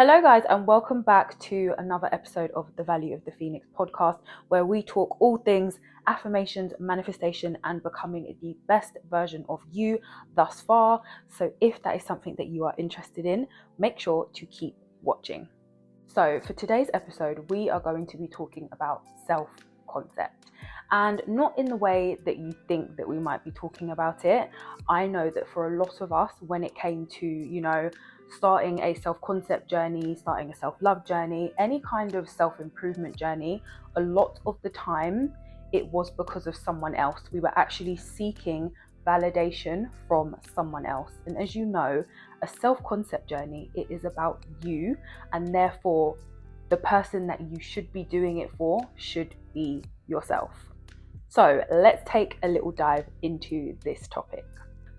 Hello, guys, and welcome back to another episode of the Value of the Phoenix podcast, where we talk all things affirmations, manifestation, and becoming the best version of you thus far. So, if that is something that you are interested in, make sure to keep watching. So, for today's episode, we are going to be talking about self-concept. And not in the way that you think that we might be talking about it. I know that for a lot of us, when it came to, starting a self-concept journey, starting a self-love journey, any kind of self-improvement journey, a lot of the time it was because of someone else. We were actually seeking validation from someone else. And as you know, a self-concept journey, it is about you, and therefore the person that you should be doing it for should be yourself. So let's take a little dive into this topic.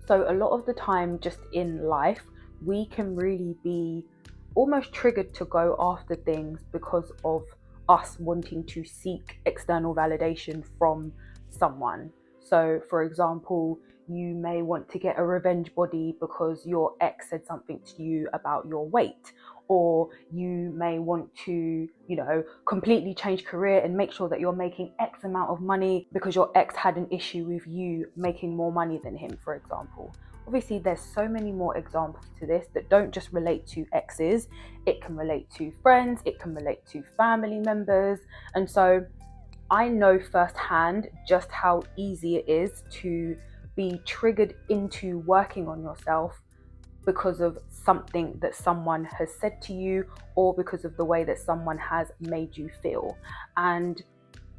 So a lot of the time, just in life, we can really be almost triggered to go after things because of us wanting to seek external validation from someone. So for example, you may want to get a revenge body because your ex said something to you about your weight, or you may want to, completely change career and make sure that you're making X amount of money because your ex had an issue with you making more money than him, for example. Obviously, there's so many more examples to this that don't just relate to exes. It can relate to friends, it can relate to family members. And so I know firsthand just how easy it is to be triggered into working on yourself because of something that someone has said to you, or because of the way that someone has made you feel. And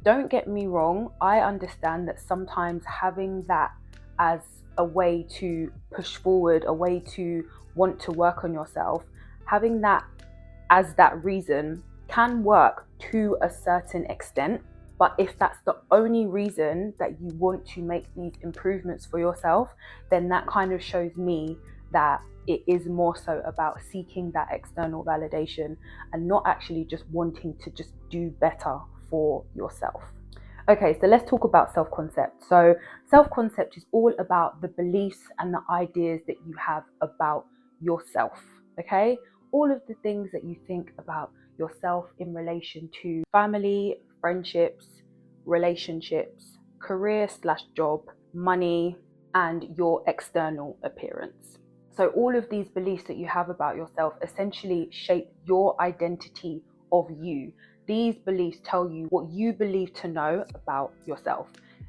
don't get me wrong, I understand that sometimes having that as a way to push forward, a way to want to work on yourself, having that as that reason can work to a certain extent. But if that's the only reason that you want to make these improvements for yourself, then that kind of shows me that it is more so about seeking that external validation and not actually just wanting to just do better for yourself. Okay, so let's talk about self-concept. So self-concept is all about the beliefs and the ideas that you have about yourself, okay? All of the things that you think about yourself in relation to family, friendships, relationships, career/job, money, and your external appearance. So all of these beliefs that you have about yourself essentially shape your identity of you. These beliefs tell you what you believe to know about yourself.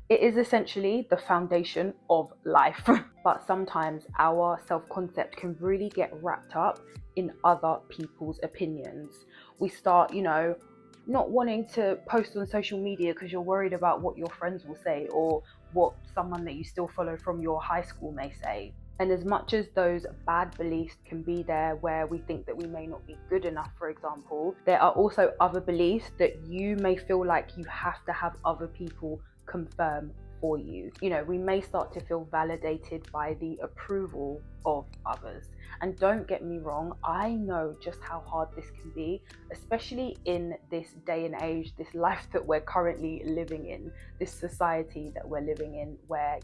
It is essentially the foundation of life. But sometimes our self-concept can really get wrapped up in other people's opinions. We start, not wanting to post on social media because you're worried about what your friends will say, or what someone that you still follow from your high school may say. And as much as those bad beliefs can be there where we think that we may not be good enough, for example, there are also other beliefs that you may feel like you have to have other people confirm for you. We may start to feel validated by the approval of others. And don't get me wrong, I know just how hard this can be, especially in this day and age, this life that we're currently living in, this society that we're living in, where,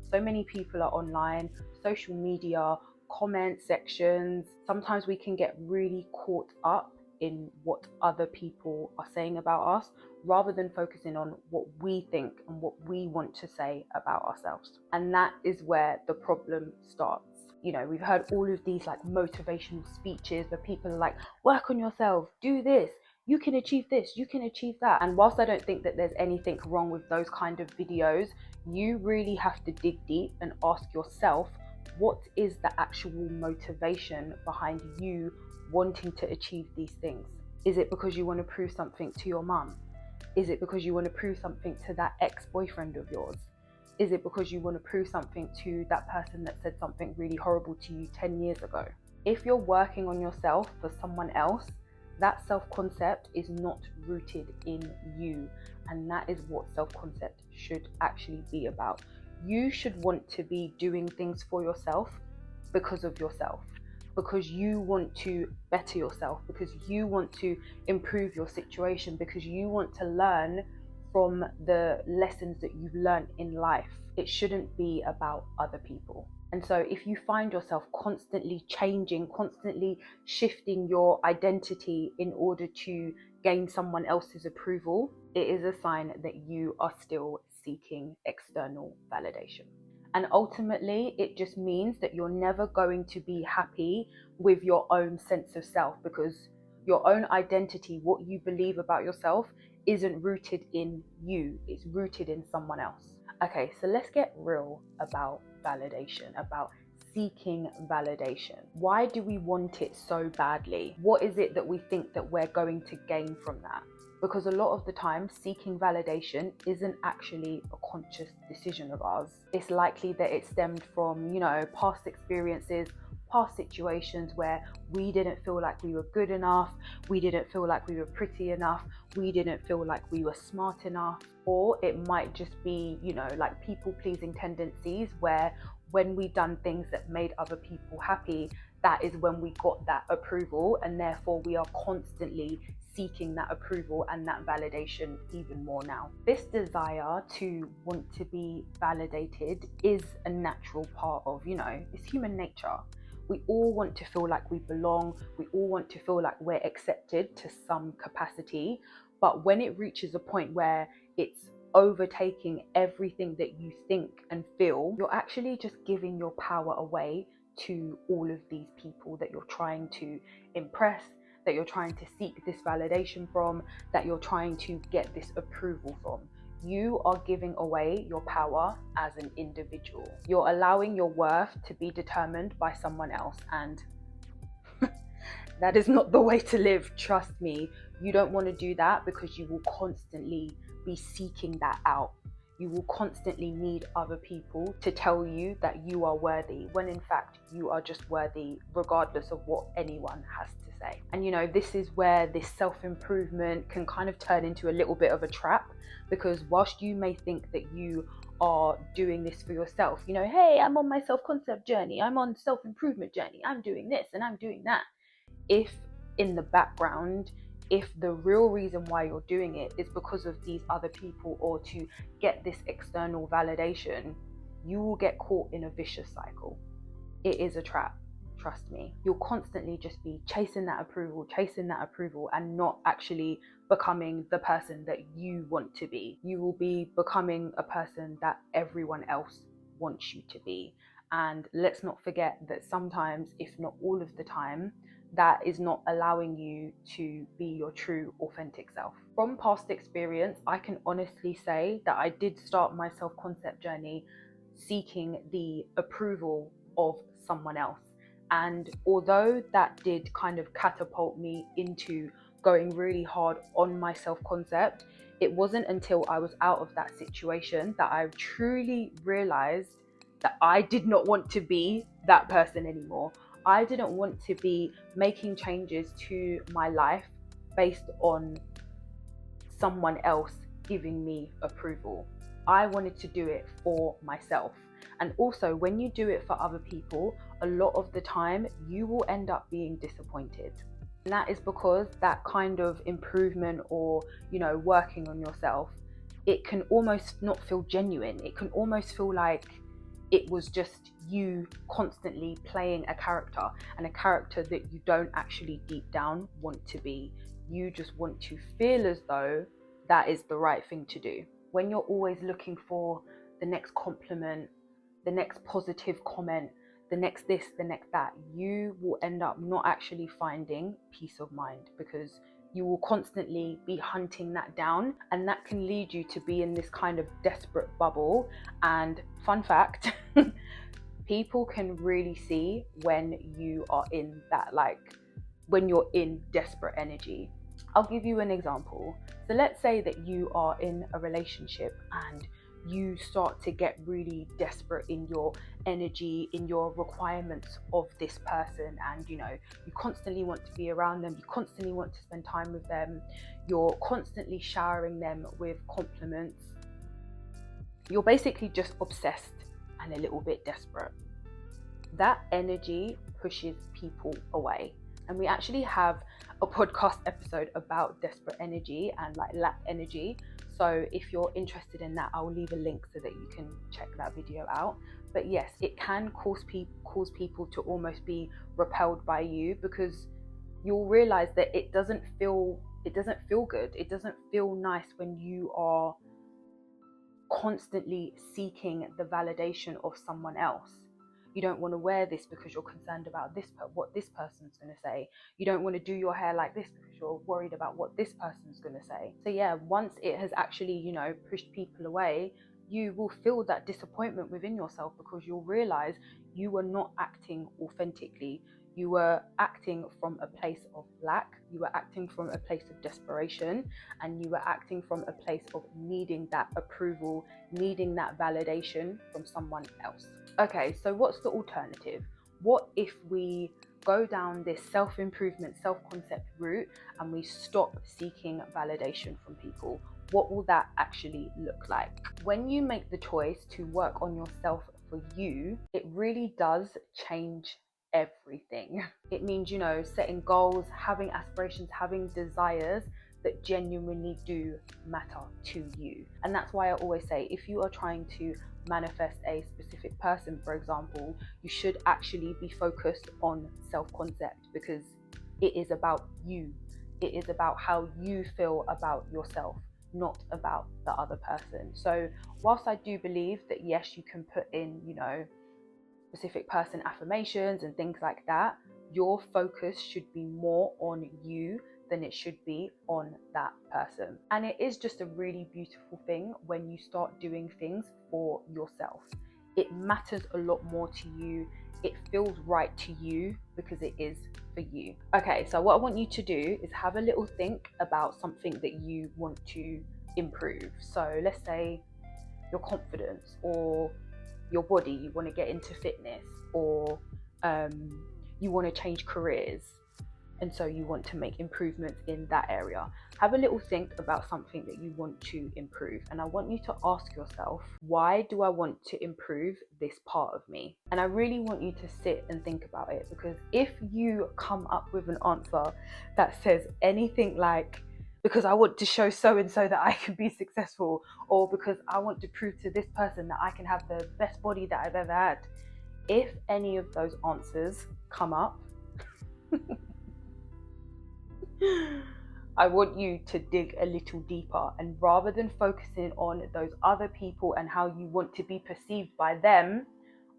so many people are online, social media, comment sections. Sometimes we can get really caught up in what other people are saying about us, rather than focusing on what we think and what we want to say about ourselves. And that is where the problem starts. We've heard all of these like motivational speeches where people are like, work on yourself, do this, you can achieve this, you can achieve that. And whilst I don't think that there's anything wrong with those kind of videos, you really have to dig deep and ask yourself, what is the actual motivation behind you wanting to achieve these things? Is it because you want to prove something to your mum? Is it because you want to prove something to that ex-boyfriend of yours? Is it because you want to prove something to that person that said something really horrible to you 10 years ago? If you're working on yourself for someone else, that self-concept is not rooted in you. And that is what self-concept should actually be about. You should want to be doing things for yourself because of yourself, because you want to better yourself, because you want to improve your situation, because you want to learn from the lessons that you've learned in life. It shouldn't be about other people. And so if you find yourself constantly changing, constantly shifting your identity in order to gain someone else's approval, it is a sign that you are still seeking external validation. And ultimately, it just means that you're never going to be happy with your own sense of self, because your own identity, what you believe about yourself, isn't rooted in you, it's rooted in someone else. Okay, so let's get real about validation, about seeking validation. Why do we want it so badly? What is it that we think that we're going to gain from that? Because a lot of the time, seeking validation isn't actually a conscious decision of ours. It's likely that it stemmed from, past experiences, past situations where we didn't feel like we were good enough, we didn't feel like we were pretty enough, we didn't feel like we were smart enough. Or it might just be, like people-pleasing tendencies where when we done things that made other people happy, that is when we got that approval, and therefore we are constantly seeking that approval and that validation even more now. This desire to want to be validated is a natural part of, it's human nature. We all want to feel like we belong. We all want to feel like we're accepted to some capacity. But when it reaches a point where it's overtaking everything that you think and feel, you're actually just giving your power away to all of these people that you're trying to impress, that you're trying to seek this validation from, that you're trying to get this approval from. You are giving away your power as an individual. You're allowing your worth to be determined by someone else, and that is not the way to live. Trust me, you don't want to do that, because you will constantly be seeking that out. You will constantly need other people to tell you that you are worthy, when in fact you are just worthy regardless of what anyone has to say. And this is where this self-improvement can kind of turn into a little bit of a trap, because whilst you may think that you are doing this for yourself, hey, I'm on my self-concept journey, I'm on self-improvement journey, I'm doing this and I'm doing that. If in the background, if the real reason why you're doing it is because of these other people or to get this external validation, you will get caught in a vicious cycle. It is a trap, trust me. You'll constantly just be chasing that approval, and not actually becoming the person that you want to be. You will be becoming a person that everyone else wants you to be. And let's not forget that sometimes, if not all of the time, that is not allowing you to be your true, authentic self. From past experience, I can honestly say that I did start my self-concept journey seeking the approval of someone else. And although that did kind of catapult me into going really hard on my self-concept, it wasn't until I was out of that situation that I truly realized that I did not want to be that person anymore. I didn't want to be making changes to my life based on someone else giving me approval. I wanted to do it for myself. And also, when you do it for other people, a lot of the time you will end up being disappointed. And that is because that kind of improvement or, working on yourself, it can almost not feel genuine. It can almost feel like it was just you constantly playing a character, and a character that you don't actually deep down want to be. You just want to feel as though that is the right thing to do. When you're always looking for the next compliment, the next positive comment, the next this, the next that, you will end up not actually finding peace of mind, because you will constantly be hunting that down, and that can lead you to be in this kind of desperate bubble. And fun fact, people can really see when you are in that, when you're in desperate energy. I'll give you an example. So let's say that you are in a relationship and you start to get really desperate in your energy, in your requirements of this person, and you constantly want to be around them, you constantly want to spend time with them, you're constantly showering them with compliments. You're basically just obsessed and a little bit desperate. That energy pushes people away. And we actually have a podcast episode about desperate energy and lack energy. So if you're interested in that, I'll leave a link so that you can check that video out. But yes, it can cause people to almost be repelled by you, because you'll realize that it doesn't feel good. It doesn't feel nice when you are constantly seeking the validation of someone else. You don't want to wear this because you're concerned about what this person's going to say. You don't want to do your hair like this because you're worried about what this person's going to say. So yeah, once it has actually, pushed people away, you will feel that disappointment within yourself, because you'll realize you were not acting authentically. You were acting from a place of lack. You were acting from a place of desperation, and you were acting from a place of needing that approval, needing that validation from someone else. Okay, so what's the alternative? What if we go down this self-improvement, self-concept route, and we stop seeking validation from people? What will that actually look like? When you make the choice to work on yourself for you, it really does change everything. It means, setting goals, having aspirations, having desires that genuinely do matter to you. And that's why I always say, if you are trying to manifest a specific person, for example, you should actually be focused on self-concept, because it is about you. It is about how you feel about yourself, not about the other person. So whilst I do believe that yes, you can put in, specific person affirmations and things like that, your focus should be more on you than it should be on that person. And it is just a really beautiful thing when you start doing things for yourself. It matters a lot more to you. It feels right to you because it is for you. Okay, so what I want you to do is have a little think about something that you want to improve. So let's say your confidence, or your body, you want to get into fitness, or you want to change careers, and so you want to make improvements in that area. Have a little think about something that you want to improve, and I want you to ask yourself, why do I want to improve this part of me? And I really want you to sit and think about it, because if you come up with an answer that says anything like, because I want to show so and so that I can be successful, or because I want to prove to this person that I can have the best body that I've ever had. If any of those answers come up, I want you to dig a little deeper, and rather than focusing on those other people and how you want to be perceived by them,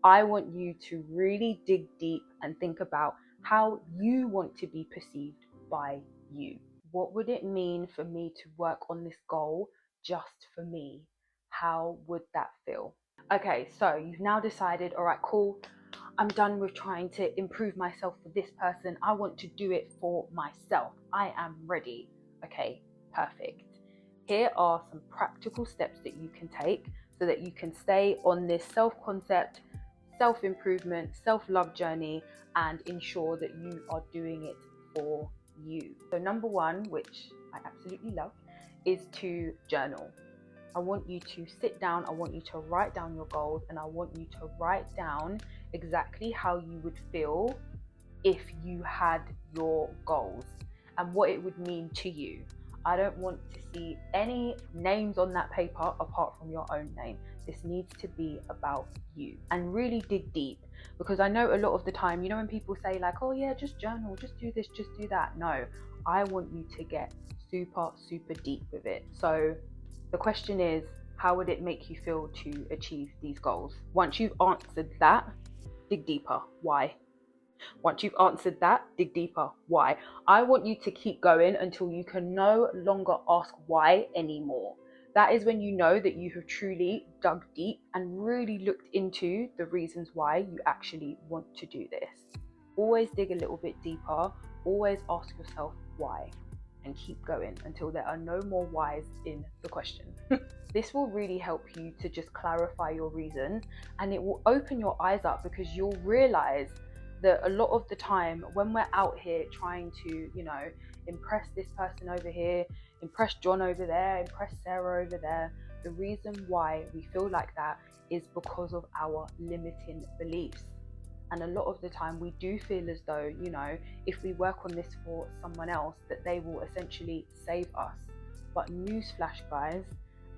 I want you to really dig deep and think about how you want to be perceived by you. What would it mean for me to work on this goal just for me? How would that feel? Okay, so you've now decided, all right, cool, I'm done with trying to improve myself for this person. I want to do it for myself. I am ready. Okay, perfect. Here are some practical steps that you can take so that you can stay on this self-concept, self-improvement, self-love journey, and ensure that you are doing it for you. So number one, which I absolutely love, is to journal. I want you to sit down, I want you to write down your goals, and I want you to write down exactly how you would feel if you had your goals and what it would mean to you. I don't want to see any names on that paper apart from your own name. This needs to be about you, and really dig deep, because I know a lot of the time, when people say like, oh yeah, just journal, just do this, just do that. No, I want you to get super, super deep with it. So the question is, how would it make you feel to achieve these goals? Once you've answered that, dig deeper. Why? Once you've answered that, dig deeper. Why? I want you to keep going until you can no longer ask why anymore. That is when you know that you have truly dug deep and really looked into the reasons why you actually want to do this. Always dig a little bit deeper. Always ask yourself why, and keep going until there are no more whys in the question. This will really help you to just clarify your reasons, and it will open your eyes up, because you'll realize that a lot of the time when we're out here trying to, impress this person over here, impress John over there, impress Sarah over there, the reason why we feel like that is because of our limiting beliefs. And a lot of the time we do feel as though, if we work on this for someone else, that they will essentially save us. But newsflash, guys,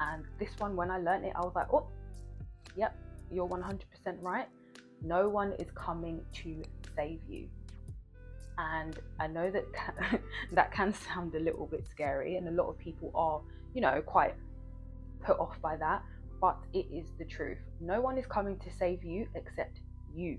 and this one, when I learned it, I was like, oh, yep, you're 100% right. No one is coming to save you. And I know that that can sound a little bit scary, and a lot of people are, quite put off by that, but it is the truth. No one is coming to save you except you.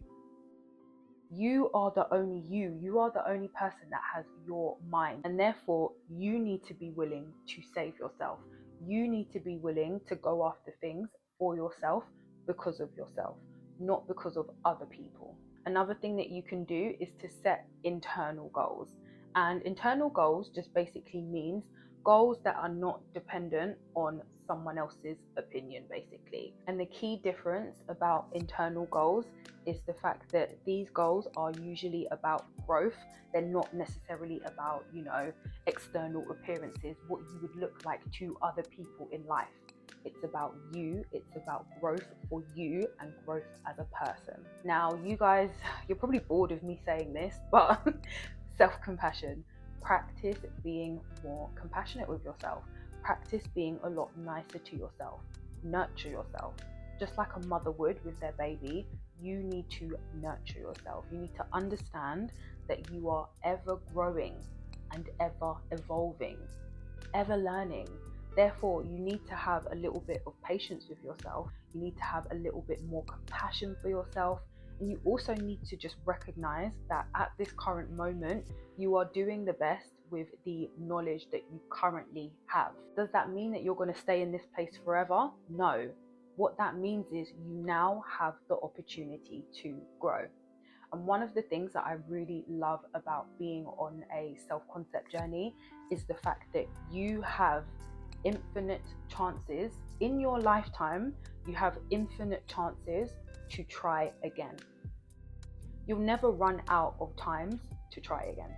You are the only you. You are the only person that has your mind, and therefore you need to be willing to save yourself. You need to be willing to go after things for yourself because of yourself, not because of other people. Another thing that you can do is to set internal goals. And internal goals just basically means goals that are not dependent on someone else's opinion, basically. And the key difference about internal goals is the fact that these goals are usually about growth. They're not necessarily about, external appearances, what you would look like to other people in life. It's about you. It's about growth for you and growth as a person. Now, you guys, you're probably bored of me saying this, but self-compassion. Practice being more compassionate with yourself. Practice being a lot nicer to yourself. Nurture yourself. Just like a mother would with their baby, you need to nurture yourself. You need to understand that you are ever growing and ever evolving, ever learning. Therefore, you need to have a little bit of patience with yourself. You need to have a little bit more compassion for yourself. And you also need to just recognize that at this current moment, you are doing the best with the knowledge that you currently have. Does that mean that you're going to stay in this place forever? No. What that means is you now have the opportunity to grow. And one of the things that I really love about being on a self-concept journey is the fact that you have infinite chances in your lifetime. You have infinite chances to try again. You'll never run out of times to try again.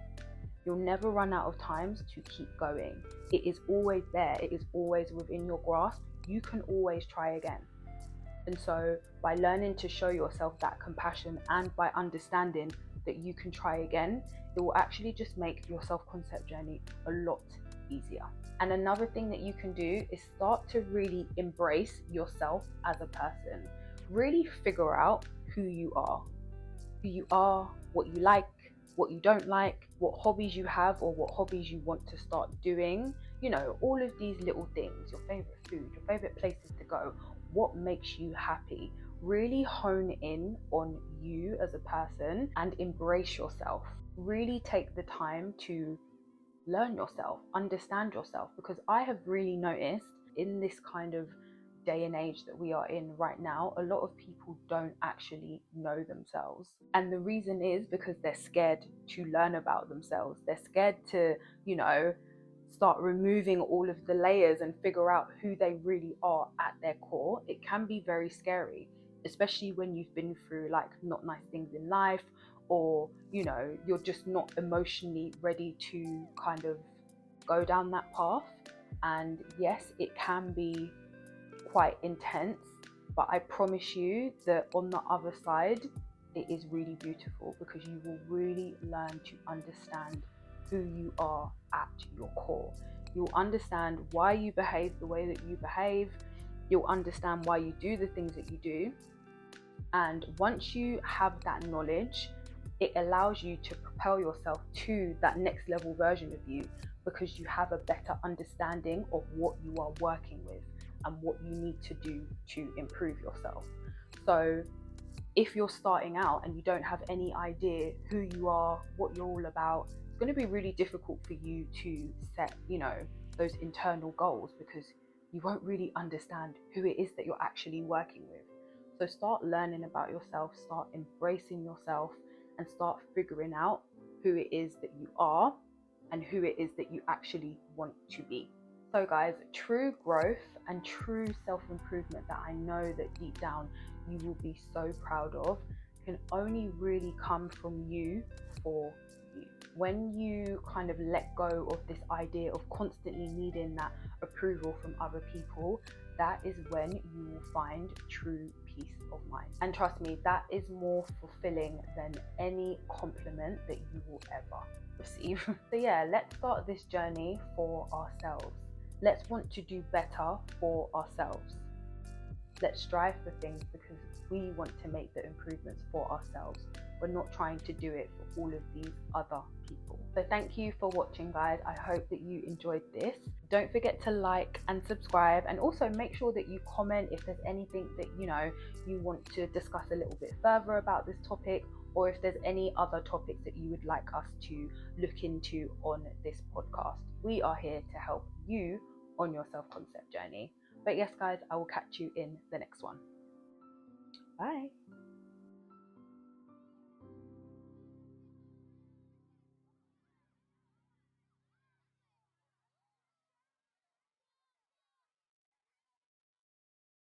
You'll never run out of times to keep going. It is always there. It is always within your grasp. You can always try again. And so by learning to show yourself that compassion and by understanding that you can try again, it will actually just make your self-concept journey a lot easier. And another thing that you can do is start to really embrace yourself as a person. Really figure out who you are, what you like, what you don't like, what hobbies you have or what hobbies you want to start doing. All of these little things, your favorite food, your favorite places to go, what makes you happy. Really hone in on you as a person and embrace yourself. Really take the time to learn yourself, understand yourself, because I have really noticed in this kind of day and age that we are in right now, a lot of people don't actually know themselves. And the reason is because they're scared to learn about themselves. They're scared to, start removing all of the layers and figure out who they really are at their core. It can be very scary, especially when you've been through like not nice things in life, or you're just not emotionally ready to kind of go down that path. And yes, it can be quite intense, but I promise you that on the other side it is really beautiful, because you will really learn to understand who you are at your core. You'll understand why you behave the way that you behave. You'll understand why you do the things that you do. And once you have that knowledge, it allows you to propel yourself to that next level version of you, because you have a better understanding of what you are working with and what you need to do to improve yourself. So if you're starting out and you don't have any idea who you are, what you're all about, it's going to be really difficult for you to set, those internal goals, because you won't really understand who it is that you're actually working with. So start learning about yourself, start embracing yourself, and start figuring out who it is that you are and who it is that you actually want to be. So guys, true growth and true self-improvement that I know that deep down you will be so proud of can only really come from you for you. When you kind of let go of this idea of constantly needing that approval from other people, that is when you will find true peace of mind. And trust me, that is more fulfilling than any compliment that you will ever receive. So yeah, let's start this journey for ourselves. Let's want to do better for ourselves. Let's strive for things because we want to make the improvements for ourselves. We're not trying to do it for all of these other people. So thank you for watching, guys. I hope that you enjoyed this. Don't forget to like and subscribe, and also make sure that you comment if there's anything that you want to discuss a little bit further about this topic, or if there's any other topics that you would like us to look into on this podcast. We are here to help you on your self-concept journey. But yes, guys, I will catch you in the next one. Bye.